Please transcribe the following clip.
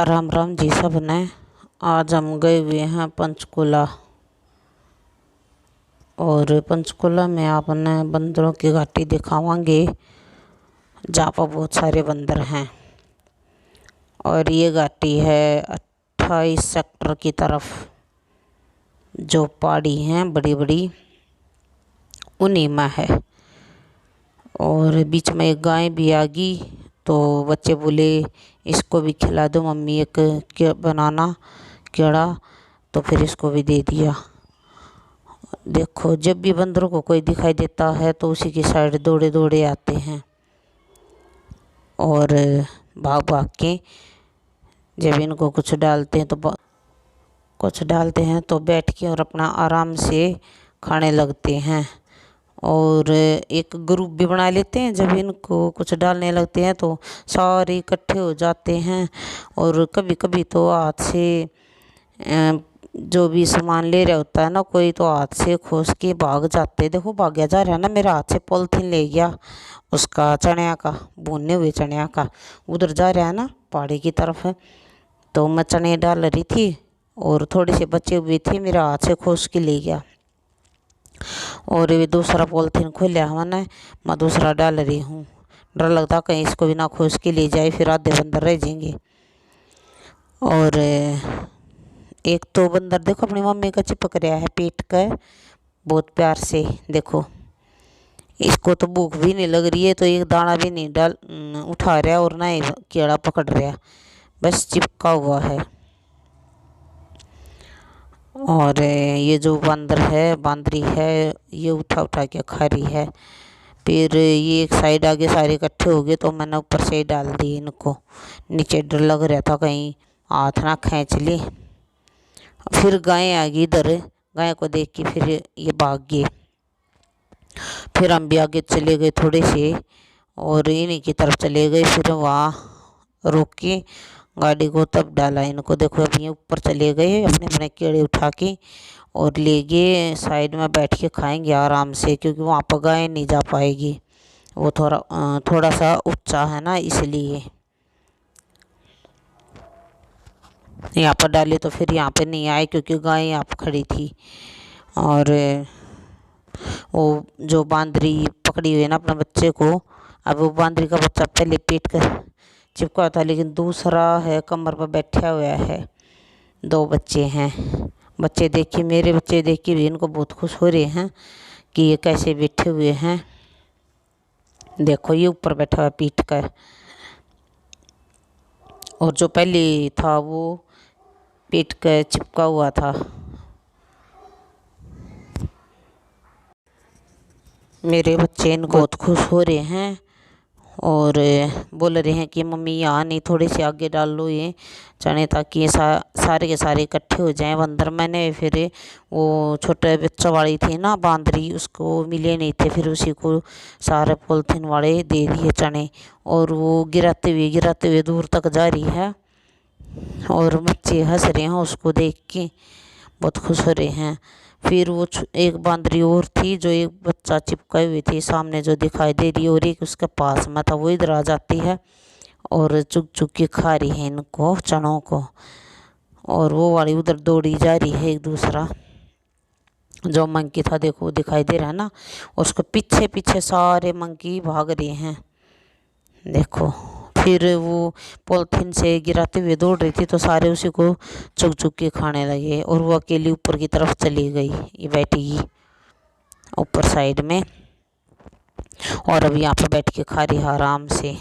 राम राम जी सब ने। आज हम गए हुए हैं पंचकुला। और पंचकुला में आपने बंदरों की घाटी दिखावांगे जहाँ पर बहुत सारे बंदर हैं। और ये घाटी है 28 सेक्टर की तरफ, जो पहाड़ी हैं बड़ी बड़ी उन्हीं में है। और बीच में एक गाय भी आ गई, तो बच्चे बोले इसको भी खिला दो मम्मी, एक बनाना कीड़ा, तो फिर इसको भी दे दिया। देखो, जब भी बंदरों को कोई दिखाई देता है तो उसी की साइड दौड़े दौड़े आते हैं और भाग भाग के जब इनको कुछ डालते हैं तो बैठ के और अपना आराम से खाने लगते हैं। और एक ग्रुप भी बना लेते हैं। जब इनको कुछ डालने लगते हैं तो सारे इकट्ठे हो जाते हैं। और कभी कभी तो हाथ से जो भी सामान ले रहा होता है ना कोई, तो हाथ से खोस के भाग जाते। देखो भाग्या जा रहा है ना, मेरा हाथ से पॉलिथीन ले गया उसका, चनिया का, भुने हुए चनिया का, उधर जा रहा है ना पहाड़ी की तरफ है। तो मैं चने डाल रही थी और थोड़े से बचे हुए थे, मेरा हाथ से खोस के ले गया। और ये दूसरा पॉलिथीन खोलिया मैंने, मैं दूसरा डाल रही हूँ। डर लगता कहीं इसको भी ना खोस के ले जाए, फिर आधे बंदर रह जाएंगे। और एक तो बंदर देखो अपनी मम्मी का चिपक रहा है पेट का, बहुत प्यार से। देखो इसको तो भूख भी नहीं लग रही है, तो एक दाना भी नहीं उठा रहा और ना ही कीड़ा पकड़ रहा, बस चिपका हुआ है। और ये जो बांदरी है ये उठा उठा के खा रही है। फिर ये एक साइड आगे सारे इकट्ठे हो गए, तो मैंने ऊपर से ही डाल दी इनको। नीचे डर लग रहा था कहीं हाथ ना खींच ले। फिर गाय आ गई इधर, गाय को देख के फिर ये भाग गए। फिर हम भी आगे चले गए थोड़े से और इन्हीं की तरफ चले गए। फिर वहाँ रोक के गाड़ी को तब डाला इनको। देखो अब ये ऊपर चले गए, अपने अपने कीड़े उठा के और ले गए साइड में, बैठ के खाएंगे आराम से, क्योंकि वहाँ पर गाय नहीं जा पाएगी, वो थोड़ा सा ऊंचा है ना, इसलिए यहाँ पर डाले। तो फिर यहाँ पे नहीं आए क्योंकि गाय यहाँ पर खड़ी थी। और वो जो बांदरी पकड़ी हुई है ना अपने बच्चे को, अब वो बांदरी का बच्चा पहले पेट कर चिपका था, लेकिन दूसरा है कमर पर बैठा हुआ है। दो बच्चे हैं। बच्चे देखिए, मेरे बच्चे देख के भी इनको बहुत खुश हो रहे हैं कि ये कैसे बैठे हुए हैं। देखो ये ऊपर बैठा हुआ पीठ का, और जो पहले था वो पेट का चिपका हुआ था। मेरे बच्चे इनको बहुत खुश हो रहे हैं और बोल रहे हैं कि मम्मी यहाँ नहीं, थोड़े से आगे डाल लो ये चने, ताकि ये सारे के सारे इकट्ठे हो जाएं बंदर। मैंने फिर वो छोटे बच्चा वाली थी ना बांदरी, उसको मिले नहीं थे, फिर उसी को सारे पॉलिथीन वाले दे दिए चने। और वो गिराते हुए दूर तक जा रही है और बच्चे हंस रहे हैं उसको देख के, बहुत खुश हो रहे हैं। फिर वो एक बांदरी और थी जो एक बच्चा चिपकाई हुई थी सामने जो दिखाई दे रही, और एक उसके पास में था, वो इधर आ जाती है और चुग चुग के खा रही है इनको, चनों को। और वो वाली उधर दौड़ी जा रही है। एक दूसरा जो मंकी था देखो वो दिखाई दे रहा है ना, उसको पीछे पीछे सारे मंकी भाग रहे हैं। देखो फिर वो पॉलिथीन से गिराते हुए दौड़ रही थी, तो सारे उसी को चुग चुग के खाने लगे। और वो अकेली ऊपर की तरफ चली गई, ये बैठी ऊपर साइड में, और अब यहाँ पर बैठ के खा रही है आराम से।